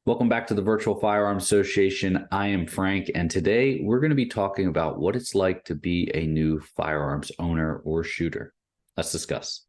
Welcome back to the Virtual Firearms Association. I am Frank, and today we're going to be talking about what it's like to be a new firearms owner or shooter. Let's discuss.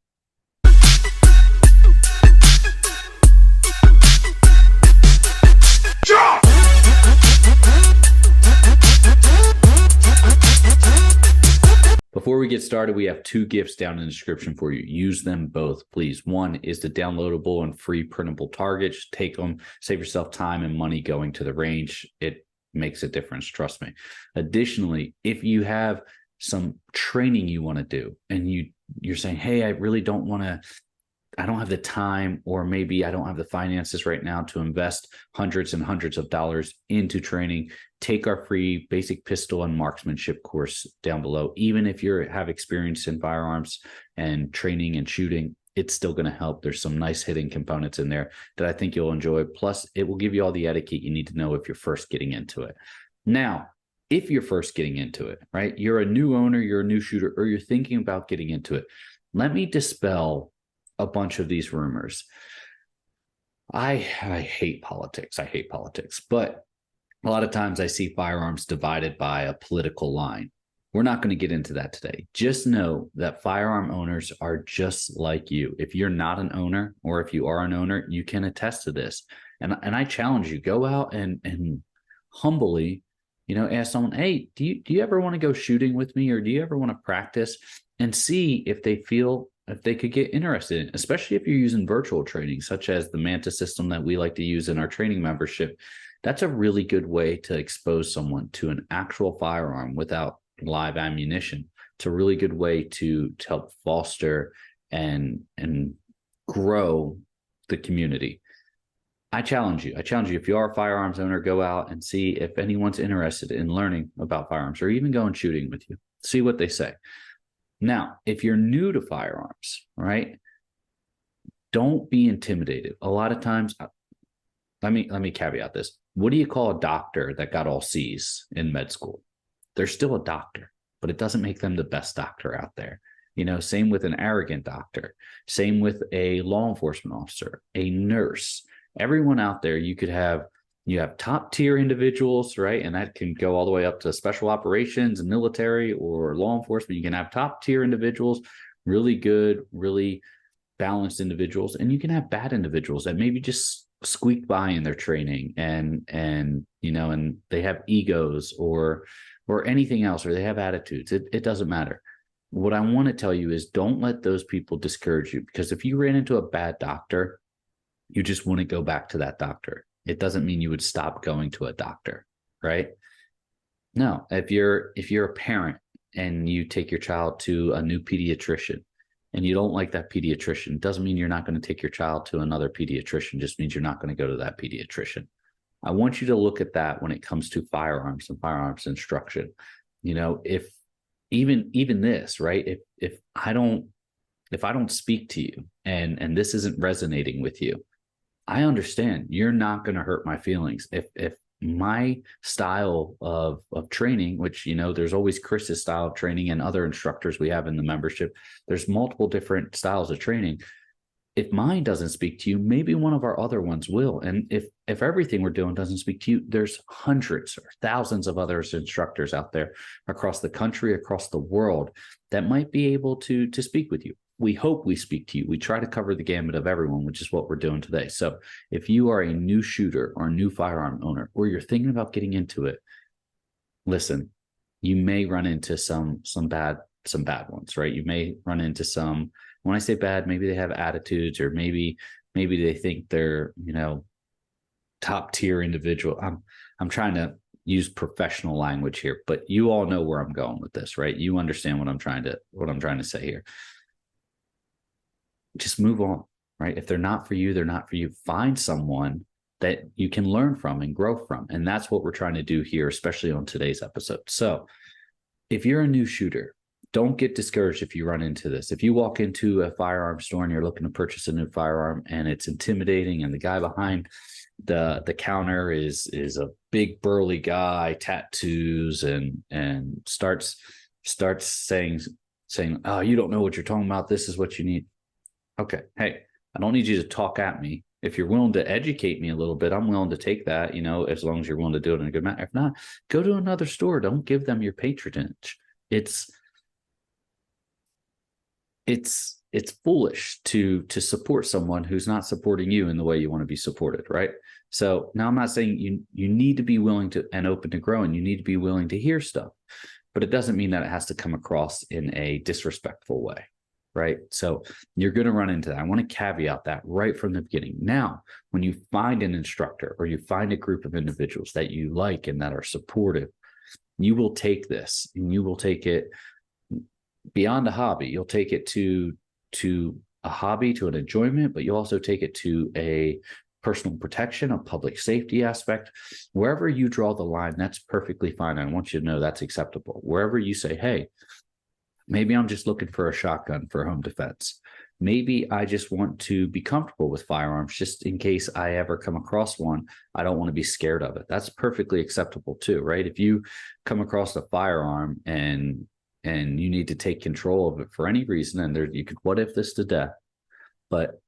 Before we get started, we have two gifts down in the description for you. Use them both, please. One is the downloadable and free printable targets. Take them, save yourself time and money going to the range. It makes a difference, trust me. Additionally, if you have some training you want to do and you're saying, hey, I really don't want to, I don't have the time, or maybe I don't have the finances right now to invest hundreds and hundreds of dollars into training, take our free Basic Pistol and Marksmanship course down below. Even if you have experience in firearms and training and shooting, it's still going to help. There's some nice hidden components in there that I think you'll enjoy. Plus, it will give you all the etiquette you need to know if you're first getting into it. Now, if you're first getting into it, right, you're a new owner, you're a new shooter, or you're thinking about getting into it, let me dispel a bunch of these rumors. I hate politics. I hate politics, but a lot of times I see firearms divided by a political line. We're not going to get into that today. Just know that firearm owners are just like you. If you're not an owner, or if you are an owner, you can attest to this. And I challenge you, go out and humbly, ask someone, hey, do you ever want to go shooting with me? Or do you ever want to practice? And see if they feel if they could get interested in, especially if you're using virtual training, such as the Manta system that we like to use in our training membership. That's a really good way to expose someone to an actual firearm without live ammunition. It's a really good way to help foster and grow the community. I challenge you, if you are a firearms owner, go out and see if anyone's interested in learning about firearms, or even going shooting with you. See what they say. Now, if you're new to firearms, right, don't be intimidated. A lot of times, let me caveat this. What do you call a doctor that got all C's in med school? They're still a doctor, but it doesn't make them the best doctor out there. Same with an arrogant doctor. Same with a law enforcement officer, a nurse. Everyone out there, you have top tier individuals, right? And that can go all the way up to special operations and military or law enforcement. You can have top tier individuals, really good, really balanced individuals. And you can have bad individuals that maybe just squeak by in their training and they have egos or anything else, or they have attitudes. It doesn't matter. What I want to tell you is don't let those people discourage you, because if you ran into a bad doctor, you just wouldn't go back to that doctor. It doesn't mean you would stop going to a doctor, right? No, if you're a parent and you take your child to a new pediatrician and you don't like that pediatrician, it doesn't mean you're not going to take your child to another pediatrician. It just means you're not going to go to that pediatrician. I want you to look at that when it comes to firearms and firearms instruction. If even this, right? If I don't speak to you and this isn't resonating with you, I understand. You're not going to hurt my feelings. If my style of training, which, there's always Chris's style of training and other instructors we have in the membership, there's multiple different styles of training. If mine doesn't speak to you, maybe one of our other ones will. And if everything we're doing doesn't speak to you, there's hundreds or thousands of other instructors out there across the country, across the world, that might be able to speak with you. We hope we speak to you. We try to cover the gamut of everyone, which is what we're doing today. So if you are a new shooter or a new firearm owner, or you're thinking about getting into it, listen, you may run into some bad ones, right? You may run into some, when I say bad, maybe they have attitudes, or maybe they think they're, top tier individual. I'm trying to use professional language here, but you all know where I'm going with this, right? You understand what I'm trying to say here. Just move on, right? If they're not for you, they're not for you. Find someone that you can learn from and grow from. And that's what we're trying to do here, especially on today's episode. So if you're a new shooter, don't get discouraged if you run into this. If you walk into a firearm store and you're looking to purchase a new firearm and it's intimidating, and the guy behind the counter is a big burly guy, tattoos, and starts saying, oh, you don't know what you're talking about. This is what you need. Okay. Hey, I don't need you to talk at me. if you're willing to educate me a little bit, I'm willing to take that, as long as you're willing to do it in a good manner. If not, go to another store. Don't give them your patronage. It's foolish to support someone who's not supporting you in the way you want to be supported, right? So now I'm not saying you need to be willing to and open to grow, and you need to be willing to hear stuff, but it doesn't mean that it has to come across in a disrespectful way, right? So you're going to run into that. I want to caveat that right from the beginning. Now, when you find an instructor or you find a group of individuals that you like and that are supportive, you will take this and you will take it beyond a hobby. You'll take it to a hobby, to an enjoyment, but you'll also take it to a personal protection, a public safety aspect. Wherever you draw the line, that's perfectly fine. I want you to know that's acceptable. Wherever you say, hey, maybe I'm just looking for a shotgun for home defense. Maybe I just want to be comfortable with firearms just in case I ever come across one. I don't want to be scared of it. That's perfectly acceptable too, right? If you come across a firearm and you need to take control of it for any reason, and you could what if this to death. But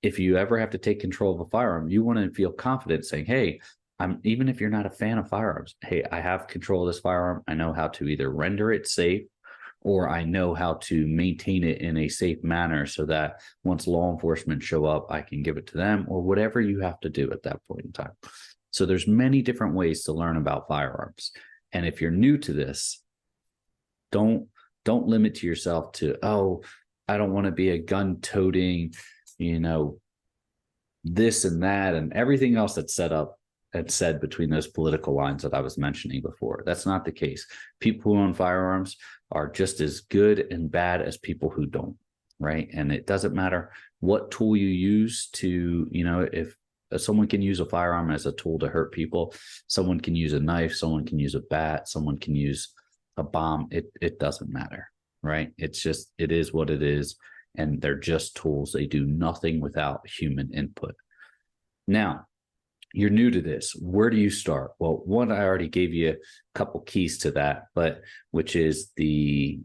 if you ever have to take control of a firearm, you want to feel confident saying, hey, even if you're not a fan of firearms, hey, I have control of this firearm. I know how to either render it safe, or I know how to maintain it in a safe manner so that once law enforcement show up, I can give it to them, or whatever you have to do at that point in time. So there's many different ways to learn about firearms. And if you're new to this, don't limit to yourself to, oh, I don't want to be a gun-toting, this and that and everything else that's set up and said between those political lines that I was mentioning before. That's not the case. People who own firearms are just as good and bad as people who don't, right? And it doesn't matter what tool you use to, if someone can use a firearm as a tool to hurt people, someone can use a knife, someone can use a bat, someone can use a bomb. It doesn't matter, right? It is what it is. And they're just tools. They do nothing without human input. Now, you're new to this. Where do you start? Well, one, I already gave you a couple keys to that, which is the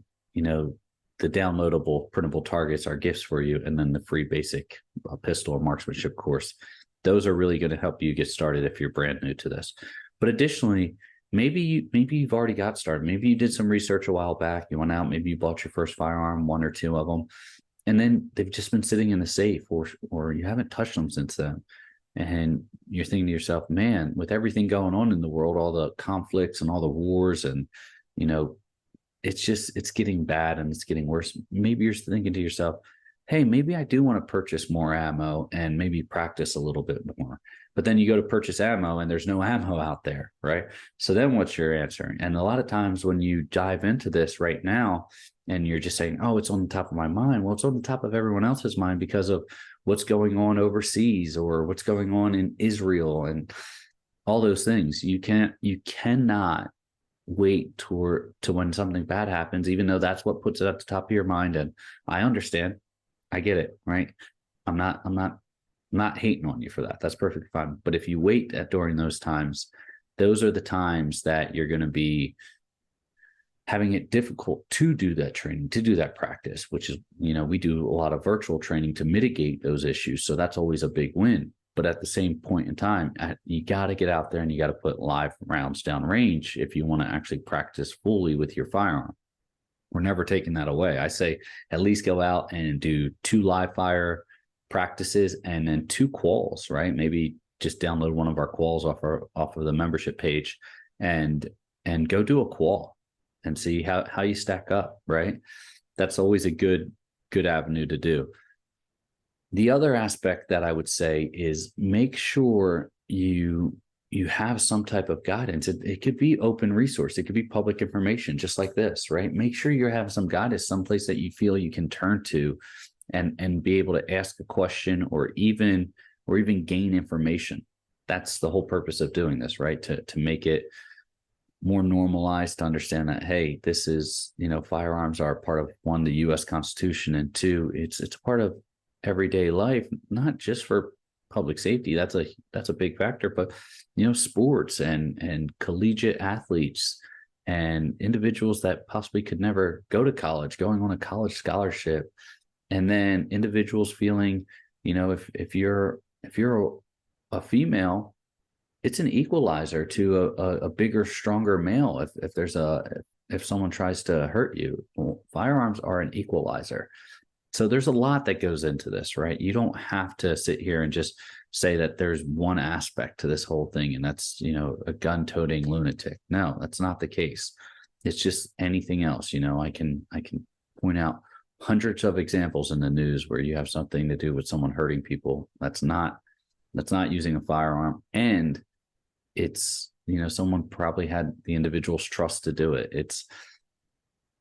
downloadable printable targets are gifts for you, and then the free basic pistol marksmanship course. Those are really going to help you get started if you're brand new to this. But additionally, maybe you've already got started. Maybe you did some research a while back. You went out, maybe you bought your first firearm, one or two of them, and then they've just been sitting in the safe, or you haven't touched them since then. And you're thinking to yourself, man, with everything going on in the world, all the conflicts and all the wars, and it's getting bad and it's getting worse. Maybe you're thinking to yourself, hey, maybe I do want to purchase more ammo and maybe practice a little bit more. But then you go to purchase ammo and there's no ammo out there, right? So then what's your answer? And a lot of times when you dive into this right now and you're just saying, oh, it's on the top of my mind. Well, it's on the top of everyone else's mind because of what's going on overseas or what's going on in Israel and all those things. You cannot wait to when something bad happens, even though that's what puts it at the top of your mind. And I understand. I get it, right? I'm not hating on you for that. That's perfectly fine. But if you wait during those times, those are the times that you're going to be having it difficult to do that training, to do that practice, which is, we do a lot of virtual training to mitigate those issues. So that's always a big win. But at the same point in time, you got to get out there and you got to put live rounds down range if you want to actually practice fully with your firearm. We're never taking that away. I say at least go out and do 2 live fire practices and then 2 quals, right? Maybe just download one of our quals off of the membership page and go do a qual and see how you stack up, right? That's always a good avenue to do. The other aspect that I would say is make sure you have some type of guidance. It could be open resource. It could be public information, just like this, right? Make sure you have some guidance, someplace that you feel you can turn to and be able to ask a question or even gain information. That's the whole purpose of doing this, right? To make it more normalized, to understand that, hey, this is, firearms are part of, 1, the U.S. Constitution, and 2, it's a part of everyday life, not just for public safety. That's a big factor, but sports and collegiate athletes and individuals that possibly could never go to college, going on a college scholarship, and then individuals feeling, if you're if you're a female, it's an equalizer to a bigger, stronger male. If someone tries to hurt you, well, firearms are an equalizer. So there's a lot that goes into this, right? You don't have to sit here and just say that there's one aspect to this whole thing, and that's, a gun-toting lunatic. No, that's not the case. It's just anything else. I can point out hundreds of examples in the news where you have something to do with someone hurting people. That's not using a firearm, and it's, someone probably had the individual's trust to do it.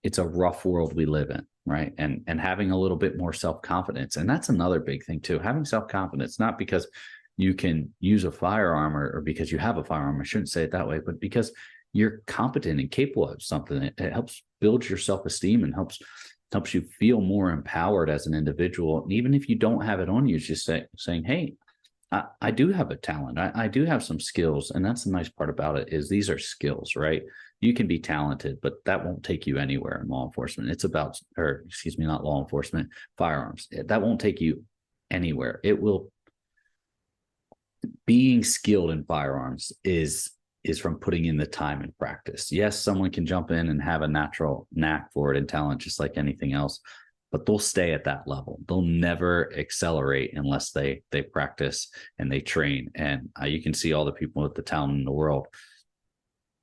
It's a rough world we live in, right? And having a little bit more self-confidence. And that's another big thing too. Having self-confidence, not because you can use a firearm or because you have a firearm, I shouldn't say it that way, but because you're competent and capable of something. It helps build your self-esteem and helps you feel more empowered as an individual. And even if you don't have it on you, it's just saying, hey, I do have a talent. I do have some skills. And that's the nice part about it, is these are skills, right? You can be talented, but that won't take you anywhere in law enforcement. It's about, or excuse me, not law enforcement, firearms. That won't take you anywhere. It will. Being skilled in firearms is from putting in the time and practice. Yes, someone can jump in and have a natural knack for it and talent, just like anything else, but they'll stay at that level. They'll never accelerate unless they practice and they train. And you can see all the people with the talent in the world,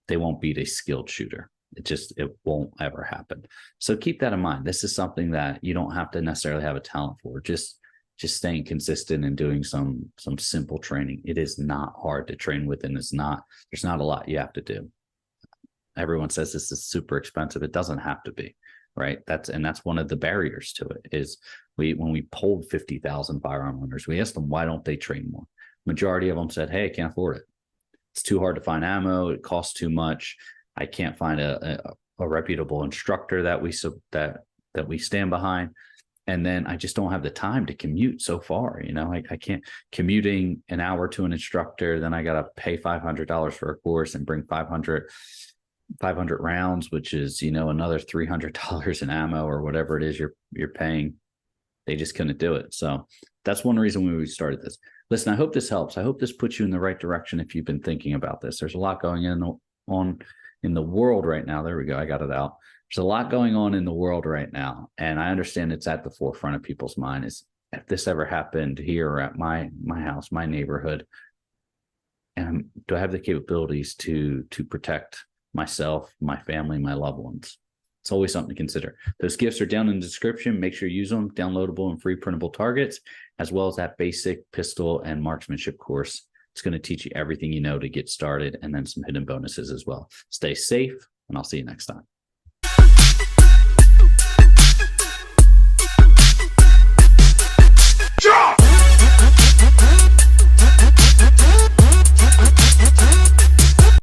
they won't beat a skilled shooter. It won't ever happen. So keep that in mind. This is something that you don't have to necessarily have a talent for. Just staying consistent and doing some simple training. It is not hard to train with, and there's not a lot you have to do. Everyone says this is super expensive. It doesn't have to be, right? That's one of the barriers to it, is when we polled 50,000 firearm owners, we asked them, why don't they train more? Majority of them said, hey, I can't afford it. It's too hard to find ammo. It costs too much. I can't find a reputable instructor that we stand behind. And then I just don't have the time to commute so far. I can't, commuting an hour to an instructor, then I got to pay $500 for a course and bring 500 rounds, which is, another $300 in ammo or whatever it is you're paying. They just couldn't do it. So that's one reason we started this. Listen, I hope this helps. I hope this puts you in the right direction if you've been thinking about this. There's a lot going on in the world right now. There we go. I got it out. There's a lot going on in the world right now. And I understand it's at the forefront of people's mind, is if this ever happened here or at my house, my neighborhood, and do I have the capabilities to protect myself, my family, my loved ones? It's always something to consider. Those gifts are down in the description. Make sure you use them. Downloadable and free printable targets, as well as that basic pistol and marksmanship course. It's going to teach you everything you know to get started, and then some hidden bonuses as well. Stay safe, and I'll see you next time.